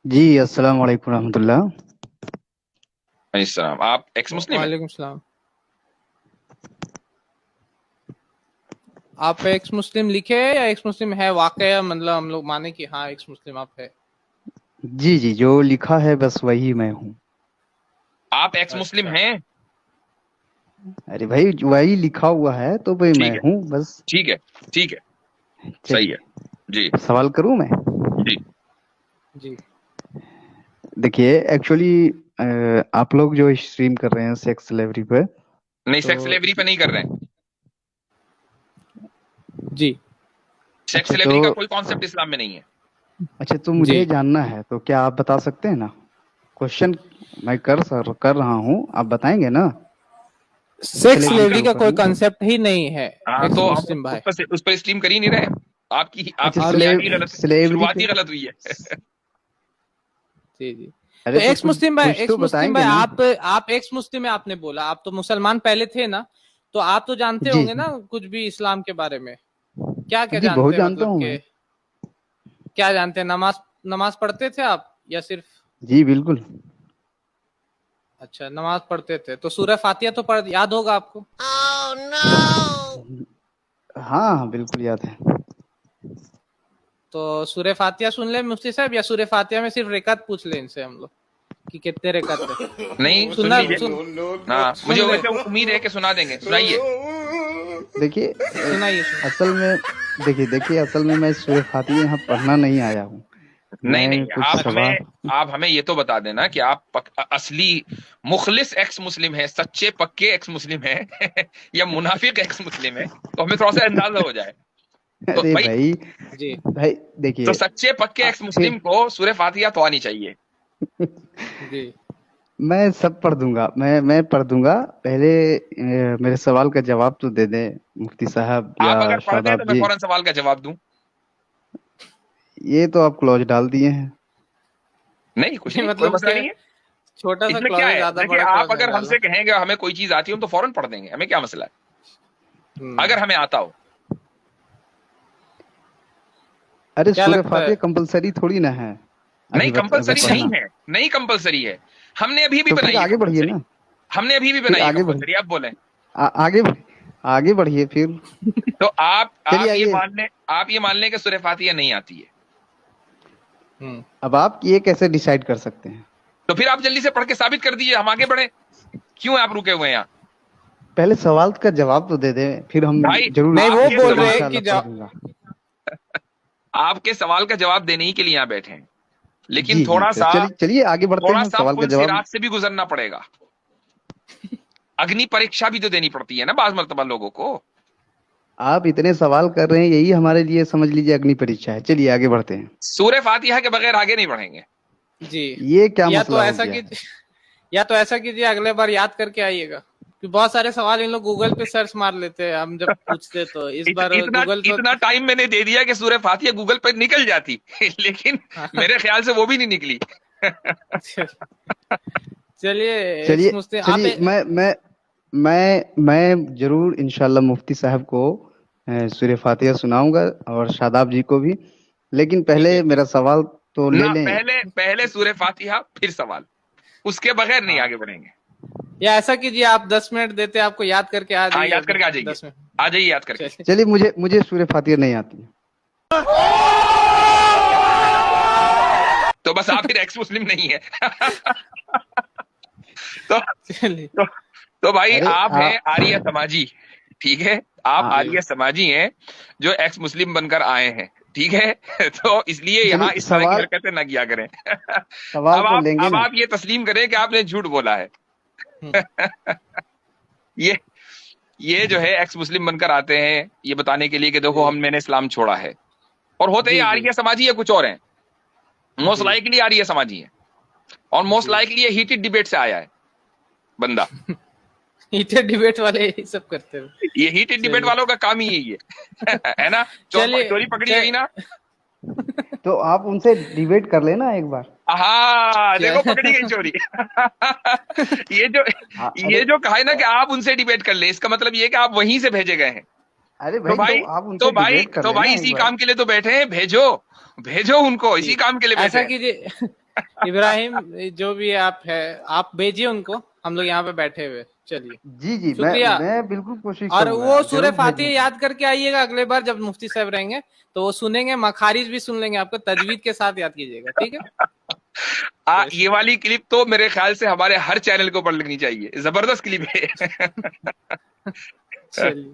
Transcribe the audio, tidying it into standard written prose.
جی السلام علیکم ورحمۃ اللہ. السلام. آپ ایکس مسلم ہیں؟ وعلیکم السلام. آپ ایکس مسلم لکھے یا ایکس مسلم ہے واقعہ، مطلب ہم لوگ مانے کہ ہاں ایکس مسلم آپ ہے؟ جی جی جو لکھا ہے بس وہی میں ہوں. آپ ایکس مسلم اچھا. ہیں؟ ارے بھائی وہی لکھا ہوا ہے تو بھائی میں ٹھیک ہے ہوں بس. ٹھیک ہے ٹھیک ہے، صحیح چلیے ہے. جی سوال کروں میں. جی. جی دیکھیے ایکچولی آپ لوگ جو اسٹریم کر رہے ہیں سیکس سلیوری پہ نہیں، تو سیکس لیوری پہ نہیں کر رہے ہیں. جی سیکس اچھا تو لیوری کا کوئی کانسیپٹ اسلام میں نہیں ہے. اچھا تو جی مجھے جاننا ہے تو کیا آپ بتا سکتے ہیں نا؟ کوشچن میں کر رہا ہوں، آپ بتائیں گے نا سیکس سلیوری کے سلیوری کا اوپر کوئی میں. کنسپٹ ہی نہیں ہے ہاں ایکس تو ہم مسلم بھائی. اس پر اسٹریم کر ہی نہیں رہے. آپ اچھا کی بنیادی غلط سلیوری شروعات پہ. ہی غلط ہوئی ہے. جی جی. تو ارے تو ایکس مسلم بھائی، کچھ تو ایکس مسلم بتائیں گے بھائی نا. آپ ایکس مسلم ہے، آپ نے بولا آپ تو مسلمان پہلے تھے نا، تو آپ تو جانتے جی ہوں گے نا کچھ بھی اسلام کے بارے میں. کیا کیا جی بہت جانتے ہیں، جانتا مطلب ہوں میں. کہ کیا جانتے ہیں؟ نماز پڑھتے تھے آپ یا صرف؟ جی بالکل. اچھا نماز پڑھتے تھے تو سورہ فاتحہ تو یاد ہوگا آپ کو. ہاں ہاں بالکل یاد ہے. تو سورہ فاتحہ سن لیں مفتی صاحب، یا سورہ فاتحہ میں صرف رکعت پوچھ لیں ان سے ہم لوگ کہ کتنے رکعت ہے. نہیں سن سننا لیجیے. ہاں سن مجھے لیں. ویسے امید ہے کہ سنا دیں گے. سنائیے. دیکھیے سنائیے اصل میں دیکھیے اصل میں سورہ فاتحہ یہاں پڑھنا نہیں آیا ہوں. نہیں میں نہیں، کچھ سوال. آپ ہمیں یہ تو بتا دینا کہ آپ اصلی مخلص ایکس مسلم ہیں، سچے پکے ایکس مسلم ہیں یا منافق ایکس مسلم ہیں، تو ہمیں تھوڑا سا اندازہ ہو جائے. تو ارے بھائی، بھائی جی بھائی تو دیکھیے سچے پکے ایکس پھر مسلم کو سورہ فاتحہ تو آنی چاہیے. جی میں سب پڑھ دوں گا. میں پڑھ دوں گا. پہلے میرے سوال کا جواب تو دے دیں مفتی صاحب یا آپ اگر پڑھتے ہیں تو شاداب میں جی. فوراً سوال کا جواب دوں. یہ تو آپ کلوز ڈال دیے ہیں. نہیں کچھ نہیں، کوئی مطلب مسئلہ کہ نہیں ہے. چھوٹا اس سا میں کلوز کیا ہے، ہے؟ زیادہ دیکھیے بڑا آپ کلوز نہیں اگر ہم ڈالنا. سے کہیں گے ہمیں کوئی چیز آتی ہے ہم تو فوراً پڑھ دیں گے، ہمیں کیا مسئلہ ہے اگر ہمیں آتا ہو. ارے کیا سورہ لگتا ہے؟ فاتحہ کمپلسری تھوڑی نہ ہے نہیں ابھی کمپلسری پڑھنا. نہیں ہے، نہیں کمپلسری ہے. ہم نے ابھی بھی تو پھر بنائی ہے آگے بڑھیے کمپلسری. نا. ہم نے ابھی بھی پھر بنائی ہے آگے بڑھیے. کمپلسری. آپ بولیں. آگے آگے بڑھیے پھر. تو آپ چلیے آپ یہ آئیے. مان لیں، آپ یہ مان لیں کہ سورہ فاتحہ نہیں آتی ہے. اب آپ یہ کیسے ڈیسائیڈ کر سکتے ہیں؟ تو پھر آپ جلدی سے پڑھ کے ثابت کر دیجیے، ہم آگے بڑھیں. کیوں آپ رکے ہوئے ہیں یہاں؟ پہلے سوال کا جواب تو دے دیں، پھر ہم بھائی ضرور نہیں، وہ آپ کے بول بالکل رہے سوال کہ انشاءاللہ پڑھ دوں گا. آپ کے سوال کا جواب دینے ہی کے لیے یہاں بیٹھے ہیں، لیکن جی جی چلیے آگے بڑھتے تھوڑا ہیں. سا سوال کا پل جواب. صراط سے بھی گزرنا پڑے گا. اگنی پریکشا بھی تو دینی پڑتی ہے نا بعض مرتبہ لوگوں کو. آپ اتنے سوال کر رہے ہیں، یہی ہمارے لیے سمجھ لیجیے اگنی پریچھا ہے. چلیے آگے بڑھتے ہیں. سورہ فاتحہ کے بغیر آگے نہیں بڑھیں گے. جی. یہ کیا یا مسئلہ تو ہو ایسا گیا ہے؟ کیجیے اگلے بار یاد کر کے آئیے گا. بہت سارے سوال ان لوگ گوگل پہ سرچ مار لیتے ہیں ہم جب پوچھتے، تو اس بار گوگل تو اتنا ٹائم میں نے دے دیا کہ سورہ فاتحہ گوگل پہ نکل جاتی لیکن میرے خیال سے وہ بھی نہیں نکلی. چلیے ایکس چلیے مسلم آپ. چلیے میں ضرور انشاءاللہ مفتی صاحب کو سورہ فاتحہ سناؤں گا اور شاداب جی کو بھی. لیکن ٹھیک ہے، پہلے میرا سوال تو لے نہ لیں. پہلے سورہ فاتحہ پھر سوال، اس کے بغیر نہیں ہاں، آگے بڑھیں گے. یا ایسا کیجیے آپ 10 منٹ دیتے آپ کو، یاد کر کے آ ہاں جائیے یاد ابھی کر کے آ جائیے، 10 منٹ. آ جائیے یاد کر کے. چلیے. چلیے مجھے سورہ فاتحہ نہیں آتی. تو بس آپ پھر ایکس مسلم نہیں ہے. تو چلیے. تو تو بھائی ارے آپ ہیں آریہ سماجی، ٹھیک ہے. آپ آ- جی آریہ سماجی ہیں جو ایکس مسلم بن کر آئے ہیں، ٹھیک ہے. تو اس لیے یہاں چلیے اس طرح کی حرکتیں نہ کیا کریں. سوال تو لیں گے اب نا. آپ یہ تسلیم کریں کہ آپ نے جھوٹ بولا ہے. یہ یہ جو ہے ایکس مسلم بن کر آتے ہیں یہ بتانے کے لیے کہ دیکھو جی میں نے اسلام چھوڑا ہے، اور ہوتے ہی جی جی آریہ سماجی ہے کچھ اور ہیں. موسٹ جی لائکلی آریہ سماجی ہے، اور موسٹ جی. لائکلی یہ ہیٹڈ ڈیبیٹ سے آیا ہے بندہ. ڈیبیٹ والے یہ سب کرتے ہیں. یہ ہیٹڈ ڈیبیٹ چلیے والوں کا کام ہی یہی ہے نا. چوری پکڑی گئی نا. تو آپ ان سے ڈیبیٹ کر لینا ایک بار. ہاں کیا دیکھو پکڑی گئی چوری. یہ جو ارے کہا ہے نا کہ آپ ان سے ڈیبیٹ کر لیں، اس کا مطلب یہ کہ آپ وہیں سے بھیجے گئے ہیں. ارے تو بھائی بھائی تو آپ ان سے ڈیبیٹ کر لینا ایک اسی بار. کام کے لیے تو بیٹھے ہیں، بھیجو. بھیجو ان کو, اسی کام کے لیے ایسا بھیجے. کیجیے ابراہیم, جو بھی آپ ہے آپ بھیجیے ان کو, ہم لوگ یہاں پہ بیٹھے ہوئے. چلیے جی جی, شکریہ. میں بالکل کوشش اور کروں گا, وہ سورہ ضرور فاتحہ بھیجوں گا. یاد کر کے آئیے گا اگلے بار جب مفتی صاحب رہیں گے, تو وہ سنیں گے, مخارج بھی سن لیں گے, آپ کو تجوید کے ساتھ یاد کیجیے گا, ٹھیک ہے. یہ والی کلپ تو میرے خیال سے ہمارے ہر چینل کے اوپر لگنی چاہیے, زبردست کلپ ہے. چلیے.